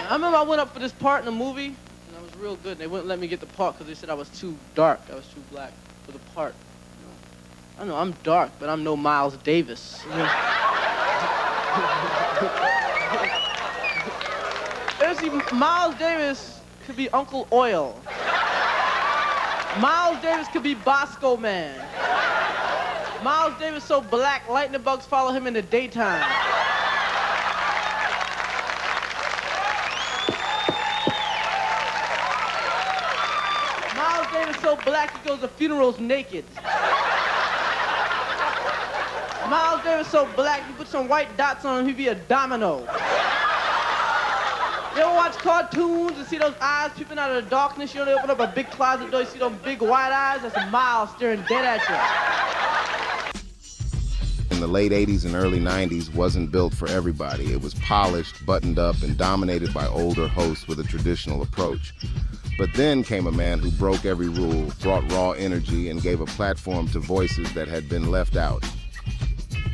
I remember I went up for this part in the movie, and I was real good. And they wouldn't let me get the part because they said I was too dark. I was too black for the part. You know? I know I'm dark, but I'm no Miles Davis. You know? See, Miles Davis could be Uncle Oil. Miles Davis could be Bosco Man. Miles Davis so black, lightning bugs follow him in the daytime. Miles Davis so black, he goes to funerals naked. Miles Davis so black, you put some white dots on him, he'd be a domino. You ever watch cartoons and see those eyes peeping out of the darkness? You know, they open up a big closet door, you see those big white eyes? That's a Miles staring dead at you. In the late 80s and early 90s wasn't built for everybody. It was polished, buttoned up, and dominated by older hosts with a traditional approach. But then came a man who broke every rule, brought raw energy, and gave a platform to voices that had been left out.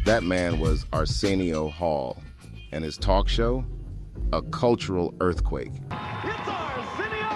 That man was Arsenio Hall, and his talk show, a cultural earthquake. It's Arsenio!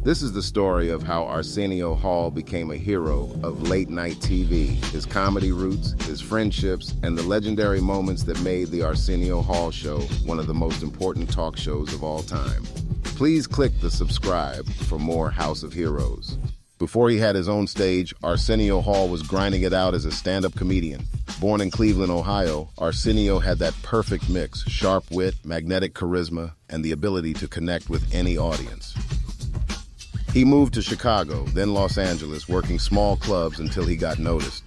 This is the story of how Arsenio Hall became a hero of late-night TV, his comedy roots, his friendships, and the legendary moments that made the Arsenio Hall Show one of the most important talk shows of all time. Please click the subscribe for more House of Heroes. Before he had his own stage, Arsenio Hall was grinding it out as a stand-up comedian. Born in Cleveland, Ohio, Arsenio had that perfect mix: sharp wit, magnetic charisma, and the ability to connect with any audience. He moved to Chicago, then Los Angeles, working small clubs until he got noticed.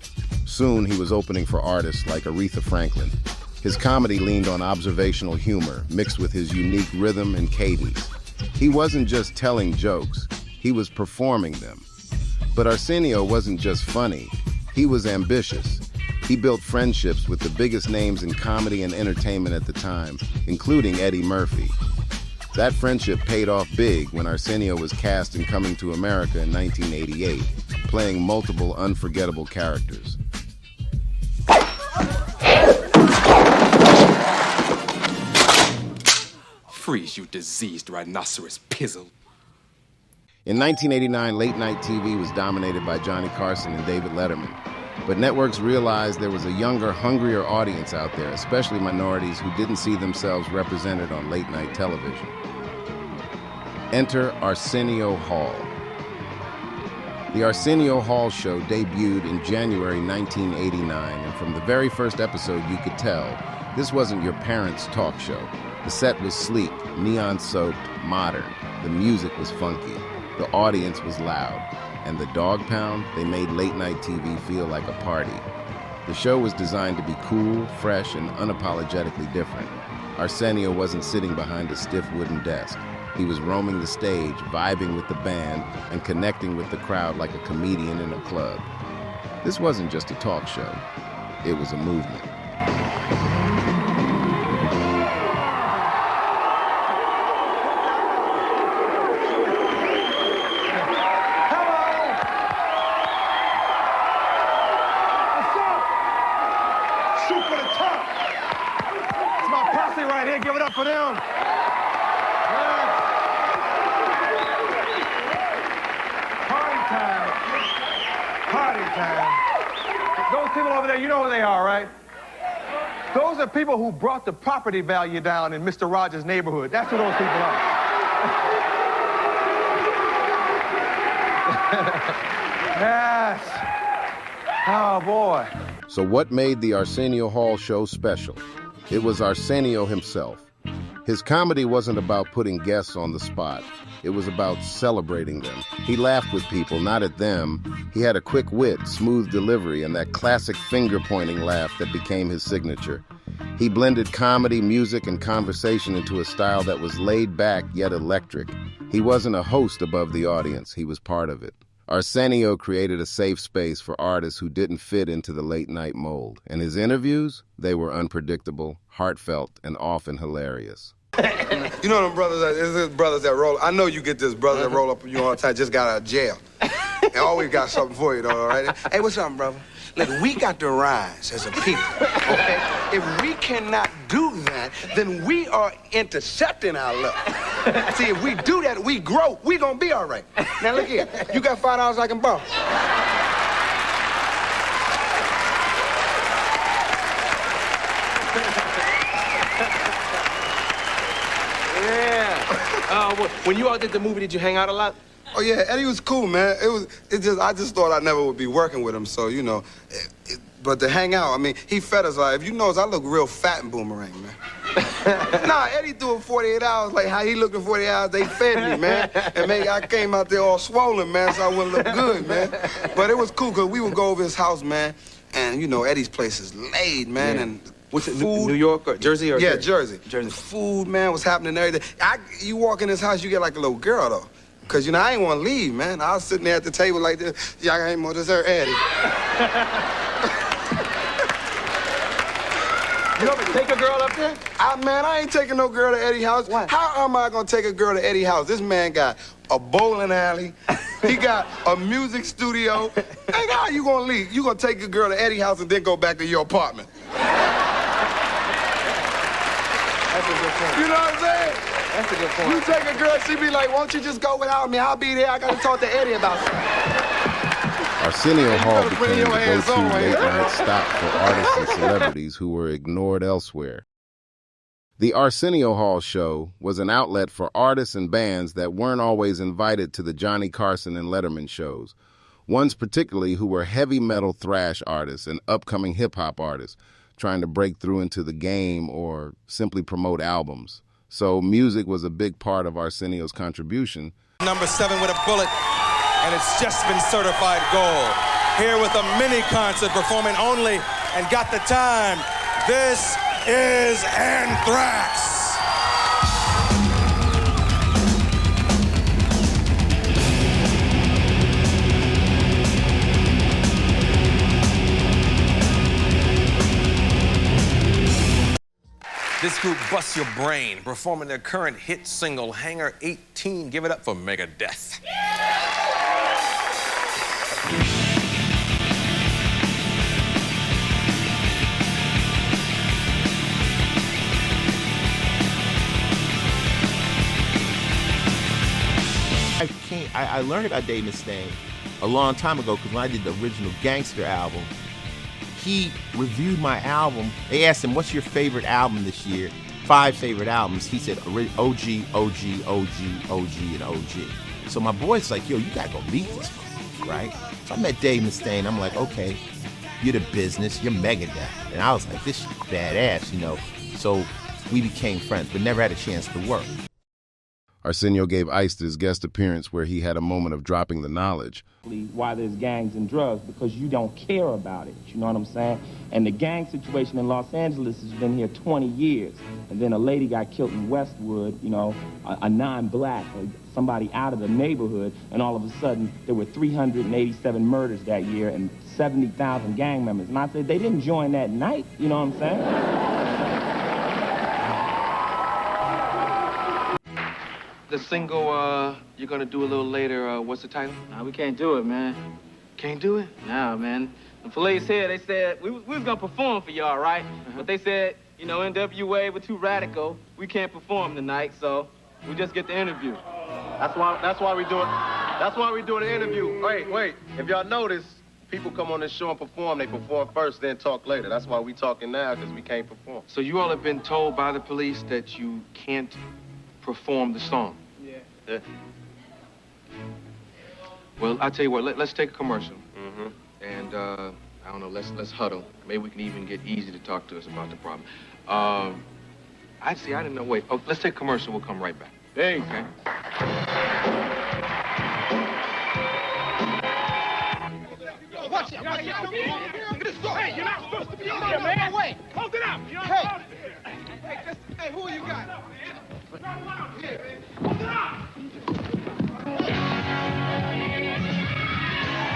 Soon, he was opening for artists like Aretha Franklin. His comedy leaned on observational humor, mixed with his unique rhythm and cadence. He wasn't just telling jokes, he was performing them. But Arsenio wasn't just funny, he was ambitious. He built friendships with the biggest names in comedy and entertainment at the time, including Eddie Murphy. That friendship paid off big when Arsenio was cast in Coming to America in 1988, playing multiple unforgettable characters. Freeze, you diseased rhinoceros pizzle. In 1989, late-night TV was dominated by Johnny Carson and David Letterman. But networks realized there was a younger, hungrier audience out there, especially minorities who didn't see themselves represented on late-night television. Enter Arsenio Hall. The Arsenio Hall Show debuted in January 1989, and from the very first episode you could tell, this wasn't your parents' talk show. The set was sleek, neon-soaked, modern. The music was funky. The audience was loud. And the dog pound, they made late-night TV feel like a party. The show was designed to be cool, fresh, and unapologetically different. Arsenio wasn't sitting behind a stiff wooden desk. He was roaming the stage, vibing with the band, and connecting with the crowd like a comedian in a club. This wasn't just a talk show. It was a movement. Posse right here, give it up for them. Yes. Party time. Party time. Those people over there, you know who they are, right? Those are people who brought the property value down in Mr. Rogers' neighborhood. That's who those people are. Yes. Oh, boy. So what made the Arsenio Hall Show special? It was Arsenio himself. His comedy wasn't about putting guests on the spot. It was about celebrating them. He laughed with people, not at them. He had a quick wit, smooth delivery, and that classic finger-pointing laugh that became his signature. He blended comedy, music, and conversation into a style that was laid back yet electric. He wasn't a host above the audience. He was part of it. Arsenio created a safe space for artists who didn't fit into the late-night mold. And his interviews, they were unpredictable, heartfelt, and often hilarious. You know them brothers, there's brothers that roll, I know you get this, brothers that roll up on you all the time, just got out of jail. And always got something for you, though, all right? Hey, what's up, brother? Look, we got to rise as a people, okay? If we cannot do that, then we are intercepting our luck. See, if we do that, we grow, we gonna be all right. Now, look here, you got $5 I can borrow. When you all did the movie, did you hang out a lot? Oh yeah, Eddie was cool, man. I just thought I never would be working with him, so you know. But to hang out, I mean, he fed us like, if you notice, I look real fat in Boomerang, man. Nah, Eddie doing 48 hours, like how he looking 48 hours, they fed me, man. And maybe I came out there all swollen, man, so I wouldn't look good, man. But it was cool, because we would go over his house, man, and you know, Eddie's place is laid, man, and what's it, food. New York or Jersey? Or yeah, Jersey. The food, man, was happening every day. You walk in his house, you get like a little girl, though. Because, you know, I ain't want to leave, man. I was sitting there at the table like this. Y'all ain't more dessert, Eddie. You ever take a girl up there? Man, I ain't taking no girl to Eddie's house. Why? How am I going to take a girl to Eddie's house? This man got a bowling alley. He got a music studio. Hey, how you going to leave? You going to take a girl to Eddie's house and then go back to your apartment. That's a good point. You know what I'm saying? That's a good point. You take a girl, she be like, won't you just go without me? I'll be there. I got to talk to Eddie about something. Arsenio Hall better put became the your hands go-to on, man. late-night stop for artists and celebrities who were ignored elsewhere. The Arsenio Hall Show was an outlet for artists and bands that weren't always invited to the Johnny Carson and Letterman shows, ones particularly who were heavy metal thrash artists and upcoming hip-hop artists trying to break through into the game or simply promote albums. So music was a big part of Arsenio's contribution. Number 7 with a bullet, and it's just been certified gold. Here with a mini concert performing only and got the time. This is Anthrax. This group busts your brain, performing their current hit single, Hangar 18. Give it up for Megadeth. I learned about Dave Mustaine a long time ago because when I did the original Gangster album, he reviewed my album. They asked him, what's your favorite album this year? 5 favorite albums. He said OG, OG, OG, OG, and OG. So my boy's like, yo, you gotta go meet this guy, right? So I met Dave Mustaine. I'm like, okay, you're the business, you're Megadeth. And I was like, this is badass, you know? So we became friends, but never had a chance to work. Arsenio gave Ice his guest appearance where he had a moment of dropping the knowledge. Why there's gangs and drugs, because you don't care about it, you know what I'm saying? And the gang situation in Los Angeles has been here 20 years. And then a lady got killed in Westwood, you know, a non-black, somebody out of the neighborhood, and all of a sudden there were 387 murders that year and 70,000 gang members. And I said, they didn't join that night, you know what I'm saying? The single you're gonna do a little later, what's the title? Nah, we can't do it, man. Can't do it? Nah, man. The police here, they said, we was gonna perform for y'all, right? But they said, you know, NWA, we're too radical. We can't perform tonight, so we just get the interview. That's why we do it. That's why we doing the interview. Wait. If y'all notice, people come on this show and perform. They perform first, then talk later. That's why we talking now, because we can't perform. So you all have been told by the police that you can't perform the song? Yeah. Well, I'll tell you what, let's take a commercial. Mm-hmm. And, I don't know, let's huddle. Maybe we can even get Eazy to talk to us about the problem. I didn't know, wait. Oh, let's take a commercial, we'll come right back. Hey. Okay. Watch out. Hey, you're not supposed to be on here, man. Wait. Hold it up. Hey, who you got?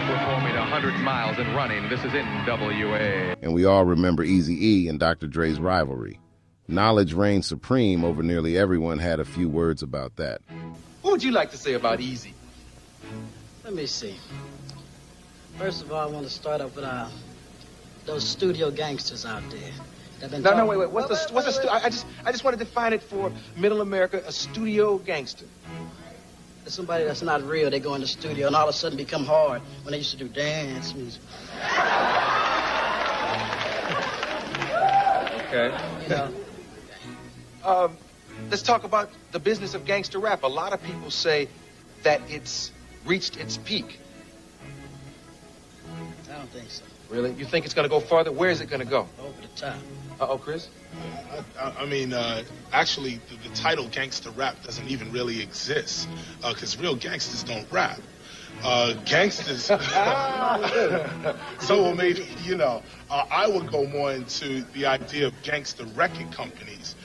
Performing 100 miles and running, this is NWA. And we all remember Eazy E and Dr. Dre's rivalry. Knowledge reigned supreme over nearly everyone had a few words about that. What would you like to say about Eazy? Let me see. First of all, I want to start off with those studio gangsters out there. No, wait. What's I just want to define it for Middle America, a studio gangster. There's somebody that's not real. They go in the studio and all of a sudden become hard when they used to do dance music. Okay. You know. Let's talk about the business of gangster rap. A lot of people say that it's reached its peak. I don't think so. Really? You think it's going to go farther? Where is it going to go? Over the top. Uh-oh, Chris? I mean, actually, the title gangster rap doesn't even really exist, because real gangsters don't rap. Gangsters. So maybe, I would go more into the idea of gangster record companies.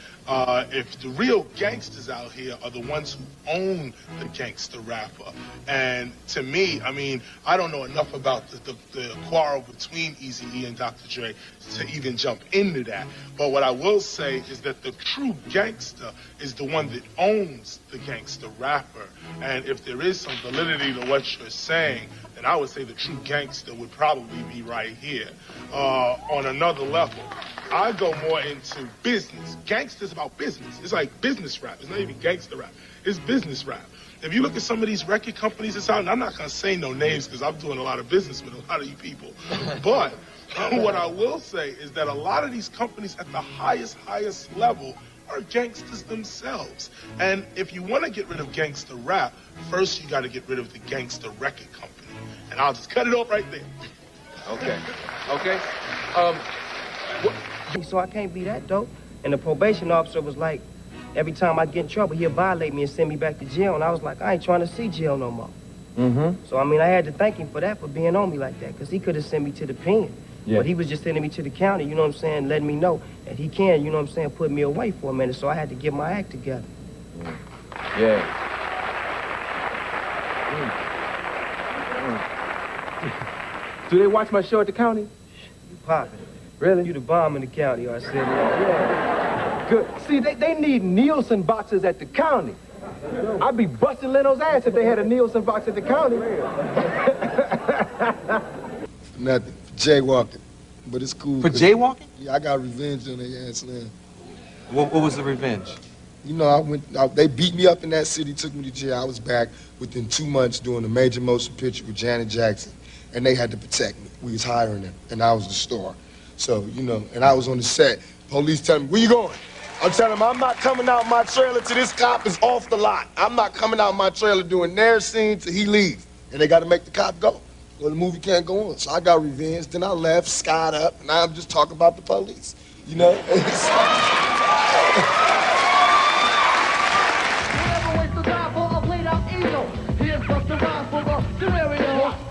If the real gangsters out here are the ones who own the gangster rapper. And to me, I mean, I don't know enough about the quarrel between Eazy E and Dr. Dre to even jump into that. But what I will say is that the true gangster is the one that owns the gangster rapper. And if there is some validity to what you're saying, then I would say the true gangster would probably be right here. On another level, I go more into business. Gangster's about business. It's like business rap. It's not even gangster rap. It's business rap. If you look at some of these record companies that's out, and I'm not going to say no names because I'm doing a lot of business with a lot of you people, but what I will say is that a lot of these companies at the highest level are gangsters themselves. And if you want to get rid of gangster rap, first you got to get rid of the gangster record company. And I'll just cut it off right there. Okay. So I can't be that dope. And the probation officer was like, every time I get in trouble, he'll violate me and send me back to jail. And I was like, I ain't trying to see jail no more. Mm-hmm. So, I mean, I had to thank him for that, for being on me like that, because he could have sent me to the pen. Yeah. But he was just sending me to the county, you know what I'm saying, letting me know that he can, you know what I'm saying, put me away for a minute. So I had to get my act together. Yeah. Do they watch my show at the county? You poppin'. Really? You the bomb in the county, Arsenio. Yeah. Good. See, they need Nielsen boxes at the county. I'd be busting Leno's ass if they had a Nielsen box at the county. Nothing. Jaywalking. But it's cool. For jaywalking? Yeah, I got revenge on their ass now. What was the revenge? You know, they beat me up in that city, took me to jail. I was back within 2 months doing a major motion picture with Janet Jackson. And they had to protect me. We was hiring them, and I was the star. So, and I was on the set. Police telling me, where you going? I'm telling them, I'm not coming out my trailer till this cop is off the lot. I'm not coming out my trailer doing their scene till he leaves. And they got to make the cop go. Well, the movie can't go on. So I got revenge. Then I left, skied up, and now I'm just talking about the police.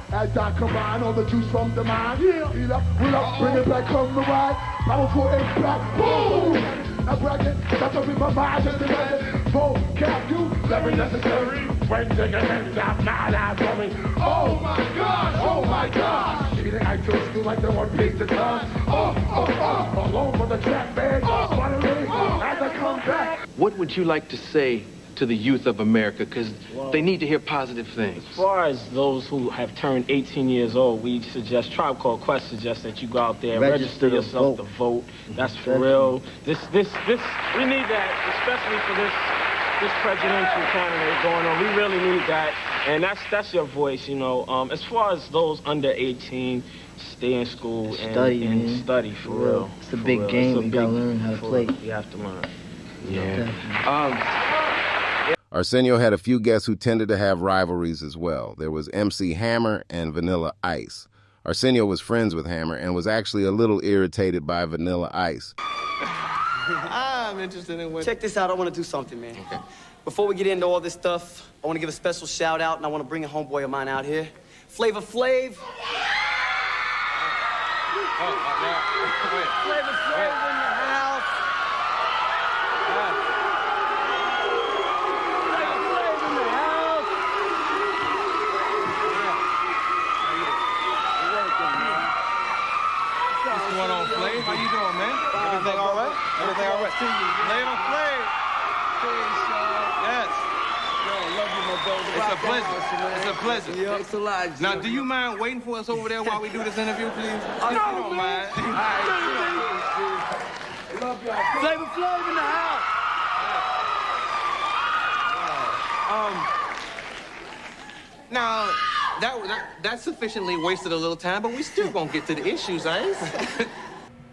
As I combine all the juice from the mind, heat up, bring it back from the ride. Powerful impact, boom! I brag it, that's up in my mind, just imagine. Vocab, you, very necessary. When taking hands out, not coming. Oh my gosh! Eating I toast you like the one piece of time. Alone for the trap bag, finally, as I come back. What would you like to say to the youth of America, because they need to hear positive things? As far as those who have turned 18 years old, we suggest, Tribe Called Quest suggests that you go out there, register yourself to vote. That's for real. This, we need that, especially for this presidential candidate going on. We really need that, and that's your voice, As far as those under 18, stay in school and study for real. It's a big game. You gotta learn how to play. You have to learn. Yeah. Arsenio had a few guests who tended to have rivalries as well. There was MC Hammer and Vanilla Ice. Arsenio was friends with Hammer and was actually a little irritated by Vanilla Ice. I'm interested in what... Check this out. I want to do something, man. Okay. Before we get into all this stuff, I want to give a special shout out, and I want to bring a homeboy of mine out here. Flavor Flav. Flavor Flav in the house. How you doing, man? Everything all right? Everything all right? It's a pleasure. It's a pleasure. Thanks a lot, Now, do you mind waiting for us over there while we do this interview, please? No, you don't mind. All right. Love y'all. Flavor Flav in the house. Now, that sufficiently wasted a little time, but we still gonna get to the issues, Ice.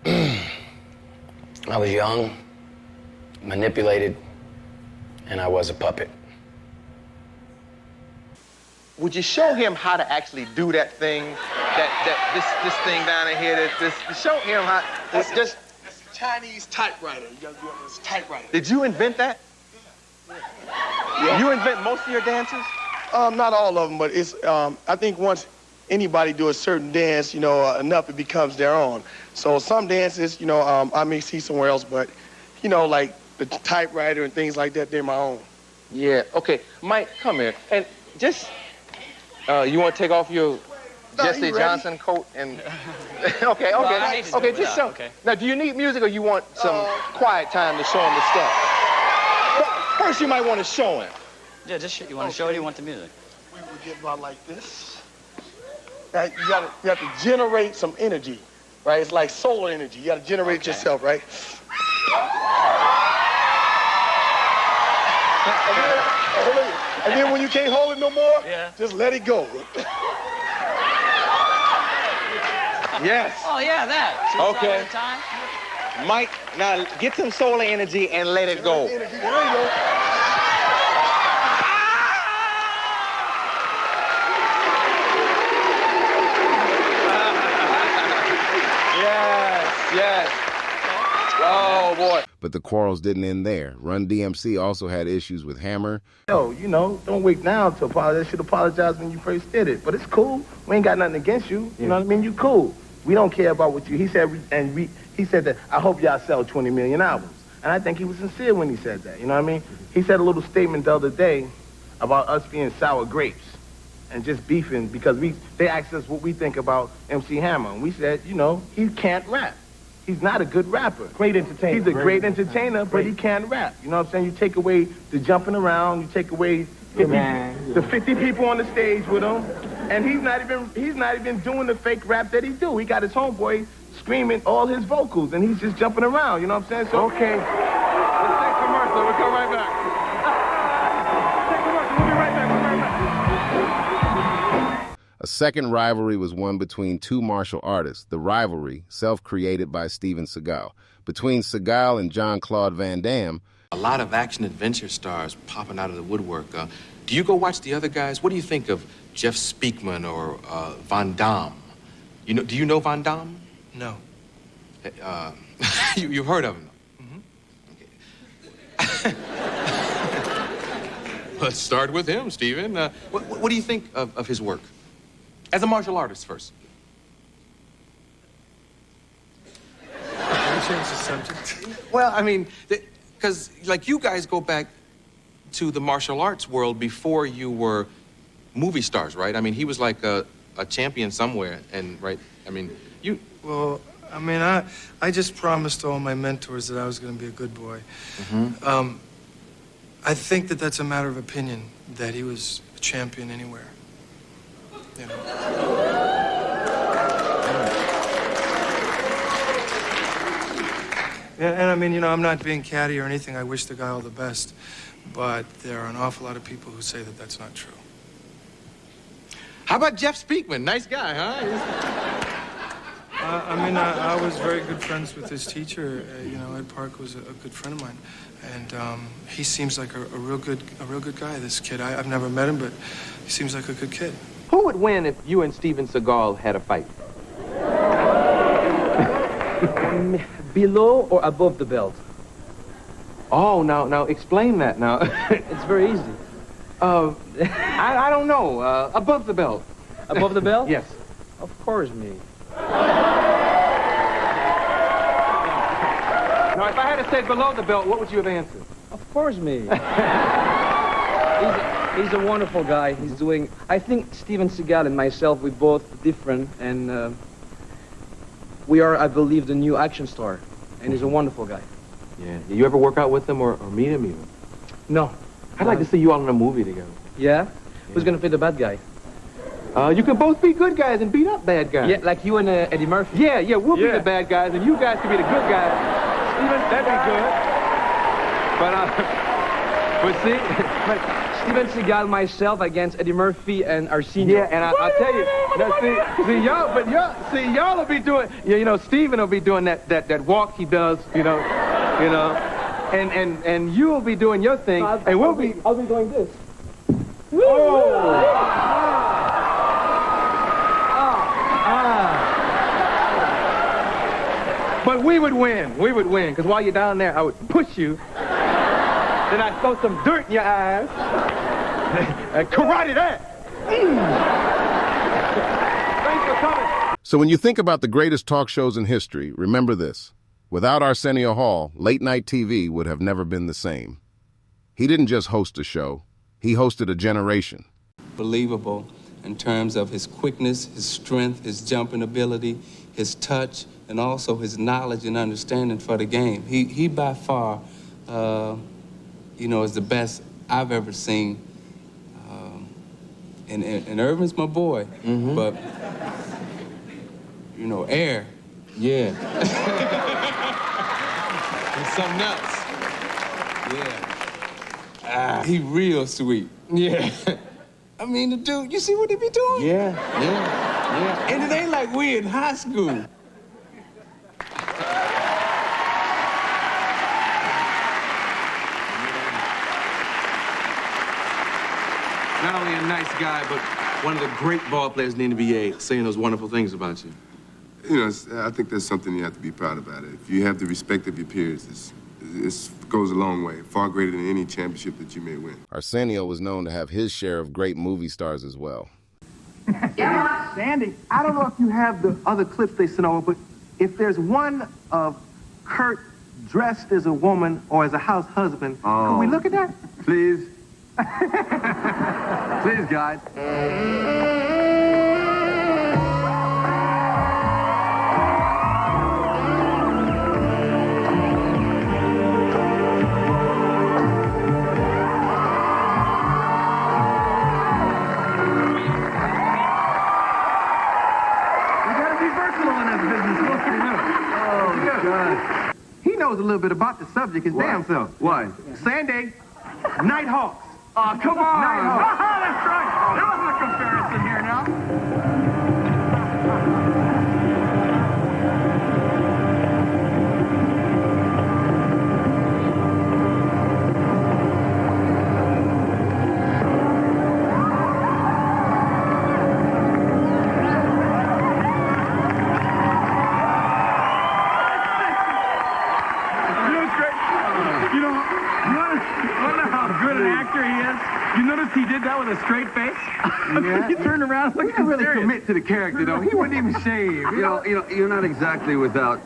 I was young, manipulated, and I was a puppet. Would you show him how to actually do that thing, this thing down in here? Show him how. That's just Chinese typewriter. You gotta do it with this typewriter. Did you invent that? Yeah. You invent most of your dances? Not all of them, but it's. I think once anybody do a certain dance, enough, it becomes their own. So some dances, I may see somewhere else, but, like the typewriter and things like that, they're my own. Yeah. Okay, Mike, come here. And just, you want to take off your Jesse Johnson coat and? Okay. Just show. Okay. Now, do you need music or you want some quiet time to show him the stuff? But first, you might want to show him. Yeah, you want to show it or you want the music? We would get about like this. Now, you have to generate some energy, right? It's like solar energy. You got to generate it yourself, right? And then when you can't hold it no more, just let it go. Yes. Oh, yeah, that. Okay. Mike, now get some solar energy and let it go. There you go. Yes. Oh, boy. But the quarrels didn't end there. Run DMC also had issues with Hammer. Yo, don't wait now to apologize. You should apologize when you first did it. But it's cool. We ain't got nothing against you. You know what I mean? You cool. We don't care about what you... He said that, I hope y'all sell 20 million albums. And I think he was sincere when he said that. You know what I mean? He said a little statement the other day about us being sour grapes and just beefing because they asked us what we think about MC Hammer. And we said, he can't rap. He's not a good rapper. Great entertainer. He's a great entertainer, but he can't rap. You know what I'm saying? You take away the jumping around, you take away the 50 people on the stage with him, and he's not even doing the fake rap that he do. He got his homeboy screaming all his vocals, and he's just jumping around. You know what I'm saying? So okay. Let's take commercial. We'll come right back. Take commercial. We'll be right back. A second rivalry was one between two martial artists, the Rivalry, self-created by Steven Seagal. Between Seagal and Jean-Claude Van Damme, A lot of action-adventure stars popping out of the woodwork. Do you go watch the other guys? What do you think of Jeff Speakman or Van Damme? Do you know Van Damme? No. You've heard of him? Mm-hmm. Okay. Let's start with him, Steven. What do you think of his work? As a martial artist first. Can we change the subject? Well, I mean, because, like, you guys go back to the martial arts world before you were movie stars, right? I mean, he was like a champion somewhere, and, right? I mean, you... Well, I mean, I just promised all my mentors that I was going to be a good boy. Mm-hmm. I think that that's a matter of opinion, that he was a champion anywhere. You know. And I mean, I'm not being catty or anything. I wish the guy all the best. But there are an awful lot of people who say that that's not true. How about Jeff Speakman? Nice guy, huh? I mean, I was very good friends with his teacher. Ed Park was a good friend of mine. And he seems like a real good guy, this kid. I've never met him, but he seems like a good kid. Who would win if you and Steven Seagal had a fight? Below or above the belt? Oh, now explain that now. It's very easy. I don't know. Above the belt. Above the belt? Yes. Of course, me. Now, if I had to say below the belt, what would you have answered? Of course, me. He's a wonderful guy. He's doing... I think Steven Seagal and myself, we're both different, and we are, I believe, the new action star. And he's a wonderful guy. Yeah. Did you ever work out with him or meet him even? No. I'd like to see you all in a movie together. Yeah? Who's gonna play the bad guy? You can both be good guys and beat up bad guys. Yeah, like you and Eddie Murphy. Yeah, we'll be the bad guys, and you guys can be the good guys. Steven, that'd be good. But Steven Seagal, myself against Eddie Murphy and Arsenio. Yeah, and I'll tell you, y'all will be doing, Steven will be doing that walk he does, and you will be doing your thing, and I'll be doing this. But we would win, because while you're down there, I would push you, then I'd throw some dirt in your eyes, and karate that. Thanks for coming. So when you think about the greatest talk shows in history, remember this. Without Arsenio Hall, late-night TV would have never been the same. He didn't just host a show, he hosted a generation. Believable in terms of his quickness, his strength, his jumping ability, his touch, and also his knowledge and understanding for the game. He by far, is the best I've ever seen. And Irvin's my boy, but, Air, yeah. He's something else. Yeah. He real sweet. Yeah. I mean, the dude, you see what he be doing? Yeah. And it ain't like we in high school. Not only a nice guy, but one of the great ball players in the NBA, saying those wonderful things about you. I think that's something you have to be proud about. If you have the respect of your peers, it goes a long way, far greater than any championship that you may win. Arsenio was known to have his share of great movie stars as well. Sandy, I don't know if you have the other clips they sent over, but if there's one of Kurt dressed as a woman or as a house husband, can we look at that? Please. Please, guys. He knows a little bit about the subject, his damn self. Why? Sandy, Nighthawks. Oh, come on. Nighthawks. That's right. There wasn't a comparison here now. He did that with a straight face. Yeah. He turned around looking serious. He really commit to the character, though. He wouldn't even shave. You're not exactly without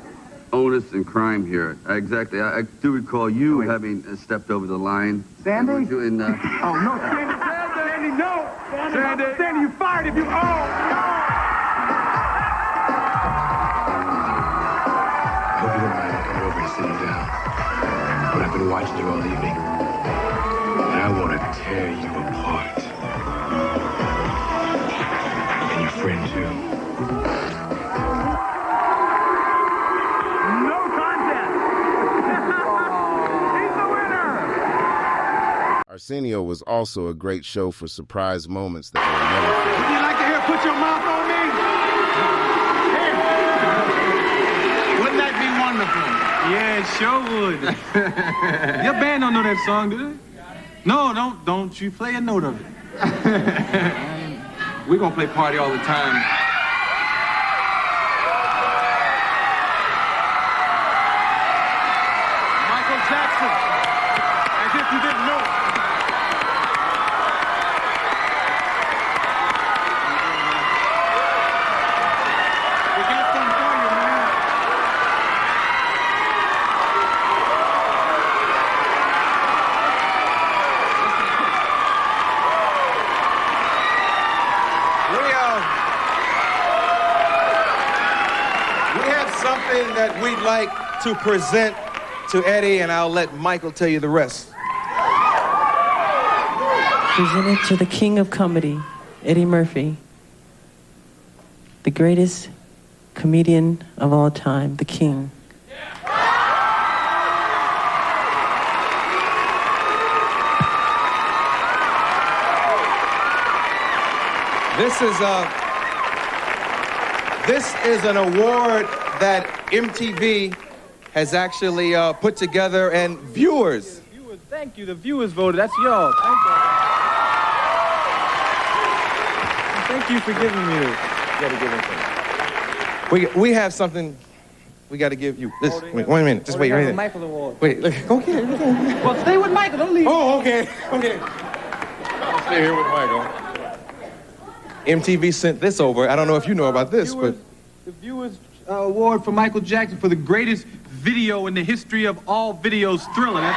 onus and crime here. Exactly. I do recall you having stepped over the line. Sandy? Oh, no. Sandy, no. Sandy, you fired if you... Oh, no. I hope you don't mind me coming over and sitting down. But I've been watching you all evening. And I want to tear you apart. And your friend, too. No contest. He's the winner. Arsenio was also a great show for surprise moments that were never forgotten. Would you like to hear Put Your Mouth on Me? Here. Wouldn't that be wonderful? Yeah, it sure would. Your band don't know that song, do they? No, don't you play a note of it. We're gonna play Party all the time. Michael Jackson, as if you didn't know. We got some for you, man. Something that we'd like to present to Eddie, and I'll let Michael tell you the rest. Presented to the king of comedy, Eddie Murphy, the greatest comedian of all time, the king. This is an award that MTV has actually put together, and viewers. Thank you. The viewers voted. That's y'all. Thank you for giving me this. You gotta give it to me. We have something we got to give you. This, wait a minute. Just wait right there. Michael Award. Wait, look, go get it. Well, stay with Michael. Don't leave. Oh, okay. Okay. I'll stay here with Michael. MTV sent this over. I don't know if you know about this, but... The Viewers Award for Michael Jackson for the greatest video in the history of all videos, Thriller.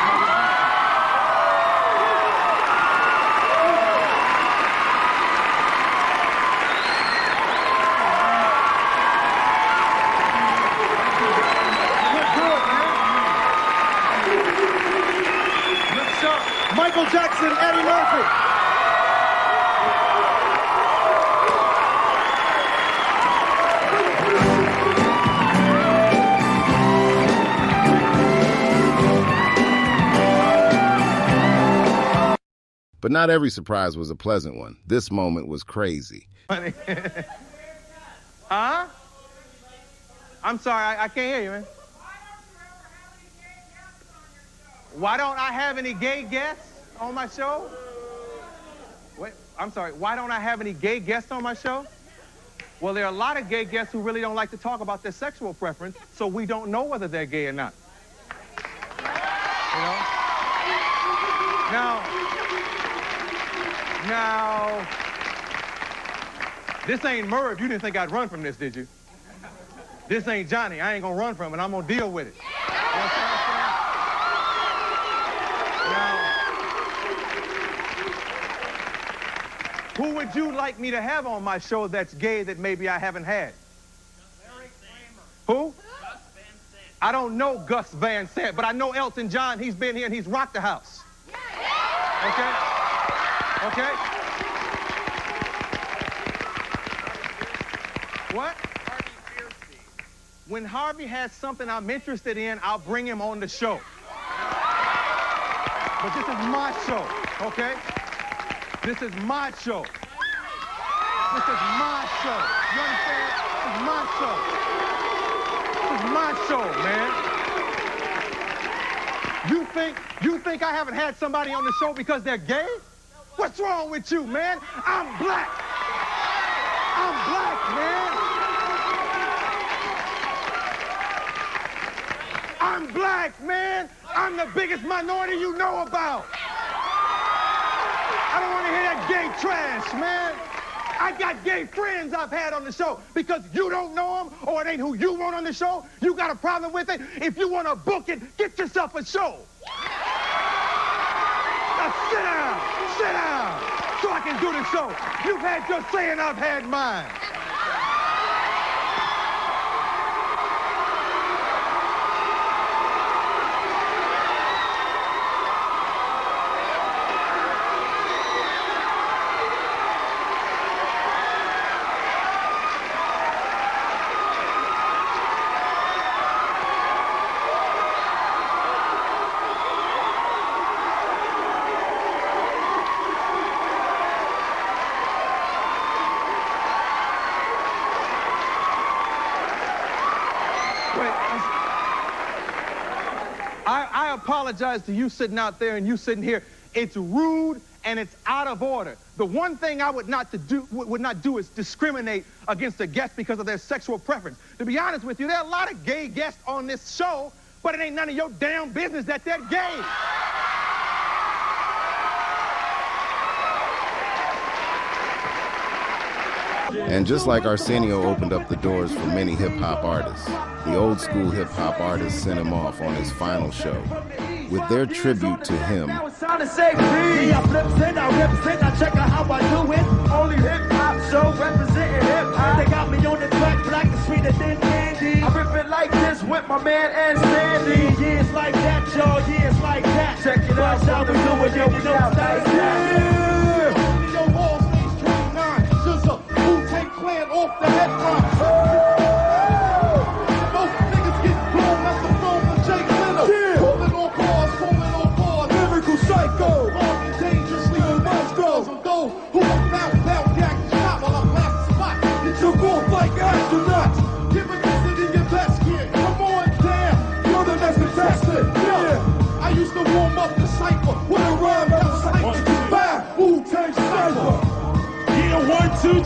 Michael Jackson, Eddie Murphy. But not every surprise was a pleasant one. This moment was crazy. Huh? I'm sorry, I can't hear you, man. Why don't I have any gay guests on my show? Wait, I'm sorry, why don't I have any gay guests on my show? Well, there are a lot of gay guests who really don't like to talk about their sexual preference, so we don't know whether they're gay or not. You know? Now, this ain't Merv. You didn't think I'd run from this, did you? This ain't Johnny. I ain't gonna run from it. I'm gonna deal with it. You know what I'm saying? Now, who would you like me to have on my show that's gay that maybe I haven't had? Who? I don't know Gus Van Sant, but I know Elton John. He's been here and he's rocked the house. Okay? Okay? What? When Harvey has something I'm interested in, I'll bring him on the show. But this is my show, okay? This is my show. This is my show. You understand? This is my show. This is my show, man. You think I haven't had somebody on the show because they're gay? What's wrong with you, man? I'm black. I'm black, man. I'm black, man. I'm the biggest minority you know about. I don't want to hear that gay trash, man. I got gay friends I've had on the show. Because you don't know them or it ain't who you want on the show, you got a problem with it. If you want to book it, get yourself a show. Now sit down, so I can do the show. You've had your say and I've had mine. I apologize to you sitting out there and you sitting here. It's rude and it's out of order. The one thing I would not do is discriminate against a guest because of their sexual preference. To be honest with you, there are a lot of gay guests on this show, but it ain't none of your damn business that they're gay. And just like Arsenio opened up the doors for many hip-hop artists, the old-school hip-hop artists sent him off on his final show. With their tribute to him, I check out how I do it. Only hip-hop show representing hip-hop. They got me on the track, black and sweeter than candy. I rip it like this with my man and Sandy. Yeah, it's like that, y'all. Yeah, it's like that. Check it out. How we do it, yo. We don't stop.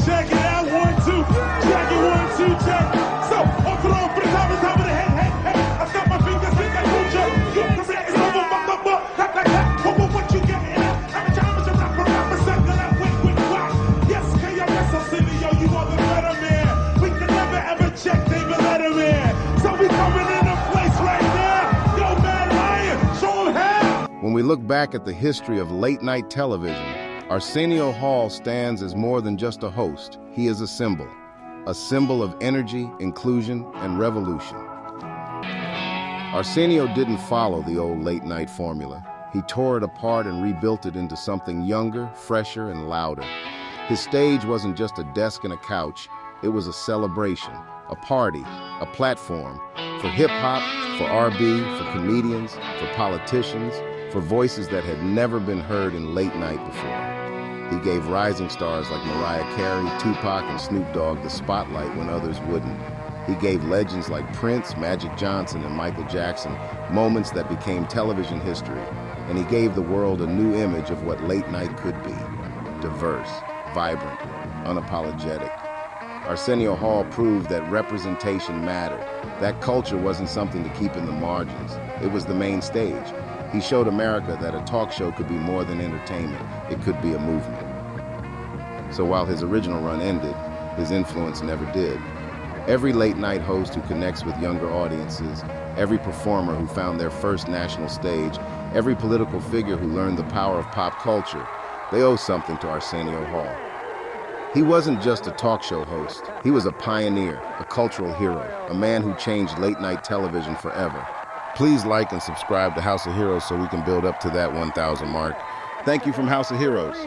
check it out, 1, 2, check it, 1, 2, check. So, off and on for the top of the head, head, head. I stop my fingers in that lucha. You correct, it's over, what you getting at? I'm a rapper, sucker that wink, whack. Yes, KRS, Arsenio, you are the better man. We can never ever check David Letterman. So we coming in a place right now. Yo, man, Lion, show 'em how. When we look back at the history of late-night television, Arsenio Hall stands as more than just a host. He is a symbol of energy, inclusion, and revolution. Arsenio didn't follow the old late-night formula. He tore it apart and rebuilt it into something younger, fresher, and louder. His stage wasn't just a desk and a couch. It was a celebration, a party, a platform for hip-hop, for R&B, for comedians, for politicians, for voices that had never been heard in late night before. He gave rising stars like Mariah Carey, Tupac, and Snoop Dogg the spotlight when others wouldn't. He gave legends like Prince, Magic Johnson, and Michael Jackson moments that became television history. And he gave the world a new image of what late night could be. Diverse, vibrant, unapologetic. Arsenio Hall proved that representation mattered. That culture wasn't something to keep in the margins. It was the main stage. He showed America that a talk show could be more than entertainment. It could be a movement. So while his original run ended, his influence never did. Every late-night host who connects with younger audiences, every performer who found their first national stage, every political figure who learned the power of pop culture, they owe something to Arsenio Hall. He wasn't just a talk show host. He was a pioneer, a cultural hero, a man who changed late-night television forever. Please like and subscribe to House of Heroes so we can build up to that 1,000 mark. Thank you from House of Heroes.